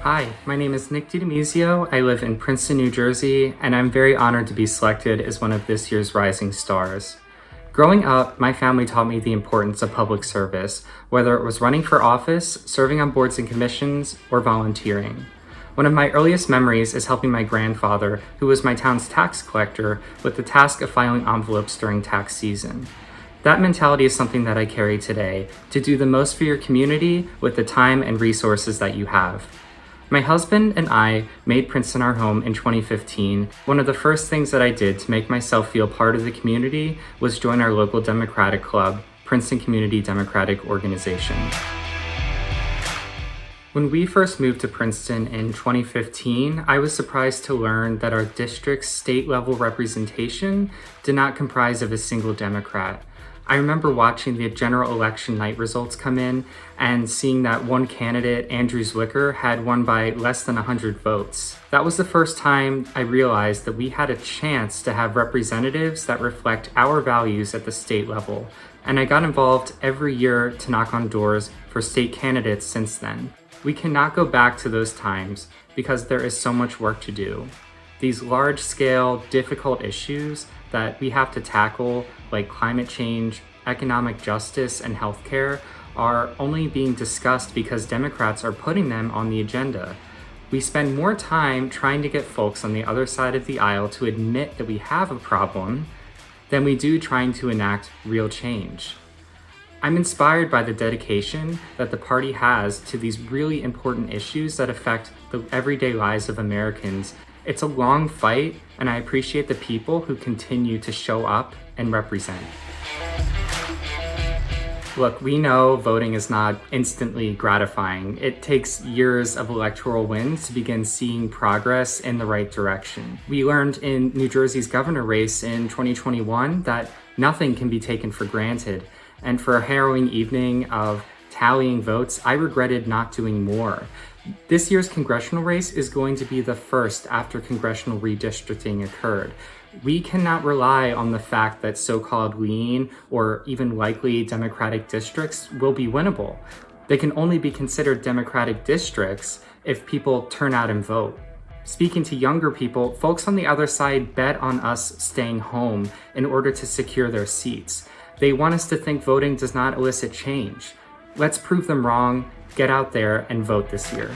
Hi, my name is Nick DiDemizio. I live in Princeton, New Jersey, and I'm very honored to be selected as one of this year's Rising Stars. Growing up, my family taught me the importance of public service, whether it was running for office, serving on boards and commissions, or volunteering. One of my earliest memories is helping my grandfather, who was my town's tax collector, with the task of filing envelopes during tax season. That mentality is something that I carry today, to do the most for your community with the time and resources that you have. My husband and I made Princeton our home in 2015. One of the first things that I did to make myself feel part of the community was join our local Democratic club, Princeton Community Democratic Organization. When we first moved to Princeton in 2015, I was surprised to learn that our district's state-level representation did not comprise of a single Democrat. I remember watching the general election night results come in and seeing that one candidate, Andrew Zwicker, had won by less than 100 votes. That was the first time I realized that we had a chance to have representatives that reflect our values at the state level, and I got involved every year to knock on doors for state candidates since then. We cannot go back to those times because there is so much work to do. These large-scale, difficult issues that we have to tackle, like climate change, economic justice, and healthcare, are only being discussed because Democrats are putting them on the agenda. We spend more time trying to get folks on the other side of the aisle to admit that we have a problem than we do trying to enact real change. I'm inspired by the dedication that the party has to these really important issues that affect the everyday lives of Americans. It's a long fight, and I appreciate the people who continue to show up and represent. Look, we know voting is not instantly gratifying. It takes years of electoral wins to begin seeing progress in the right direction. We learned in New Jersey's governor race in 2021 that nothing can be taken for granted. And for a harrowing evening of tallying votes, I regretted not doing more. This year's congressional race is going to be the first after congressional redistricting occurred. We cannot rely on the fact that so-called lean or even likely Democratic districts will be winnable. They can only be considered Democratic districts if people turn out and vote. Speaking to younger people, folks on the other side bet on us staying home in order to secure their seats. They want us to think voting does not elicit change. Let's prove them wrong, get out there and vote this year.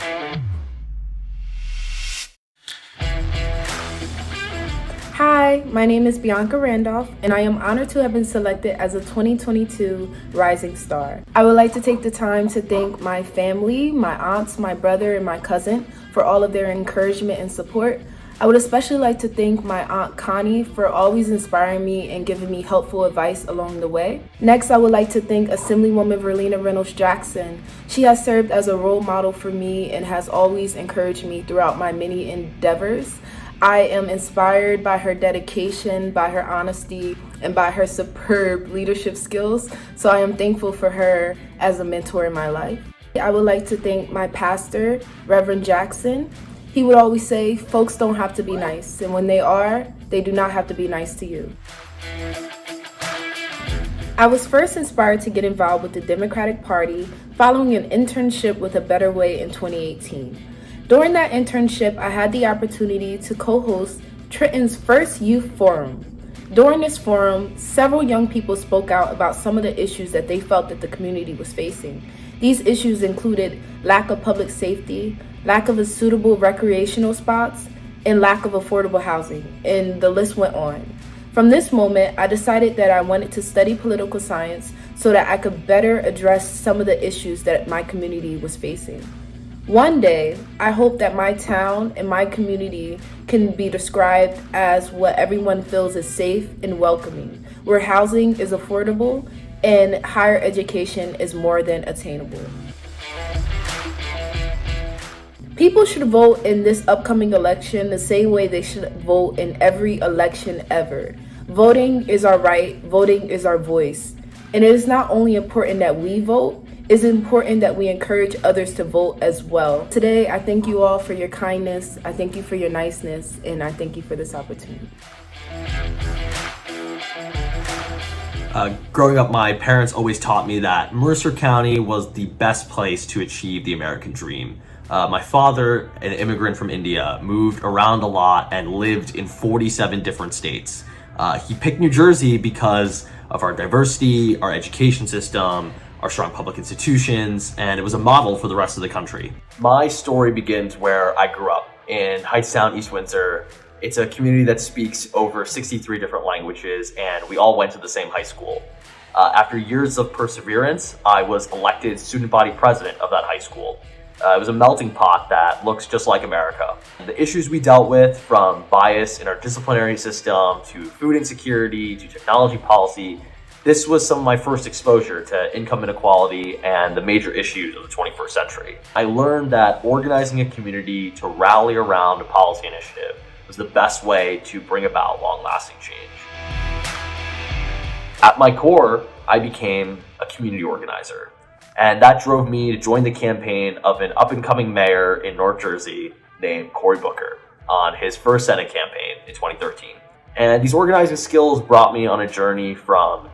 Hi, my name is Bianca Randolph, and I am honored to have been selected as a 2022 Rising Star. I would like to take the time to thank my family, my aunts, my brother, and my cousin for all of their encouragement and support. I would especially like to thank my Aunt Connie for always inspiring me and giving me helpful advice along the way. Next, I would like to thank Assemblywoman Verlena Reynolds Jackson. She has served as a role model for me and has always encouraged me throughout my many endeavors. I am inspired by her dedication, by her honesty, and by her superb leadership skills, so I am thankful for her as a mentor in my life. I would like to thank my pastor, Reverend Jackson. He would always say, folks don't have to be nice, and when they are, they do not have to be nice to you. I was first inspired to get involved with the Democratic Party following an internship with A Better Way in 2018. During that internship, I had the opportunity to co-host Trenton's first youth forum. During this forum, several young people spoke out about some of the issues that they felt that the community was facing. These issues included lack of public safety, lack of suitable recreational spots, and lack of affordable housing, and the list went on. From this moment, I decided that I wanted to study political science so that I could better address some of the issues that my community was facing. One day, I hope that my town and my community can be described as what everyone feels is safe and welcoming, where housing is affordable and higher education is more than attainable. People should vote in this upcoming election the same way they should vote in every election ever. Voting is our right, voting is our voice. And it is not only important that we vote, it's important that we encourage others to vote as well. Today, I thank you all for your kindness, I thank you for your niceness, and I thank you for this opportunity. Growing up, my parents always taught me that Mercer County was the best place to achieve the American dream. My father, an immigrant from India, moved around a lot and lived in 47 different states. He picked New Jersey because of our diversity, our education system, our strong public institutions, and it was a model for the rest of the country. My story begins where I grew up, in Hightstown, East Windsor. It's a community that speaks over 63 different languages, and we all went to the same high school. After years of perseverance, I was elected student body president of that high school. It was a melting pot that looks just like America. The issues we dealt with, from bias in our disciplinary system to food insecurity to technology policy, this was some of my first exposure to income inequality and the major issues of the 21st century. I learned that organizing a community to rally around a policy initiative was the best way to bring about long-lasting change. At my core, I became a community organizer. And that drove me to join the campaign of an up-and-coming mayor in North Jersey named Cory Booker on his first Senate campaign in 2013. And these organizing skills brought me on a journey from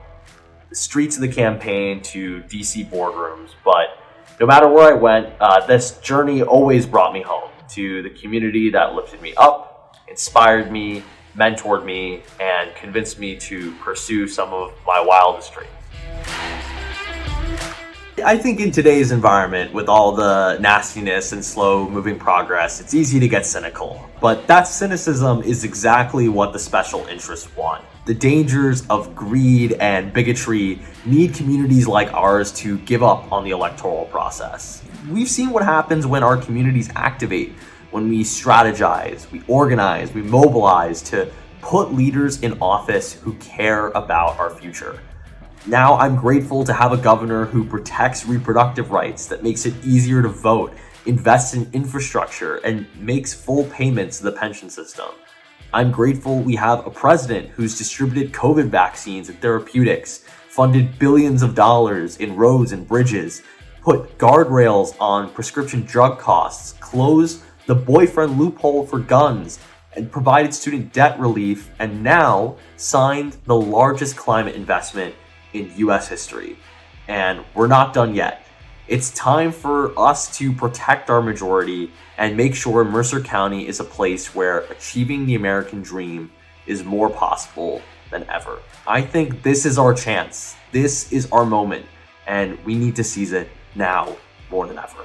the streets of the campaign to DC boardrooms. But no matter where I went, this journey always brought me home to the community that lifted me up, inspired me, mentored me, and convinced me to pursue some of my wildest dreams. I think in today's environment, with all the nastiness and slow moving progress, it's easy to get cynical. But that cynicism is exactly what the special interests want. The dangers of greed and bigotry need communities like ours to give up on the electoral process. We've seen what happens when our communities activate, when we strategize, we organize, we mobilize to put leaders in office who care about our future. Now I'm grateful to have a governor who protects reproductive rights, that makes it easier to vote, invests in infrastructure, and makes full payments to the pension system. I'm grateful we have a president who's distributed COVID vaccines and therapeutics, funded billions of dollars in roads and bridges, put guardrails on prescription drug costs, closed the boyfriend loophole for guns, and provided student debt relief, and now signed the largest climate investment in US history. And we're not done yet. It's time for us to protect our majority and make sure Mercer County is a place where achieving the American dream is more possible than ever. I think this is our chance. This is our moment, and we need to seize it now more than ever.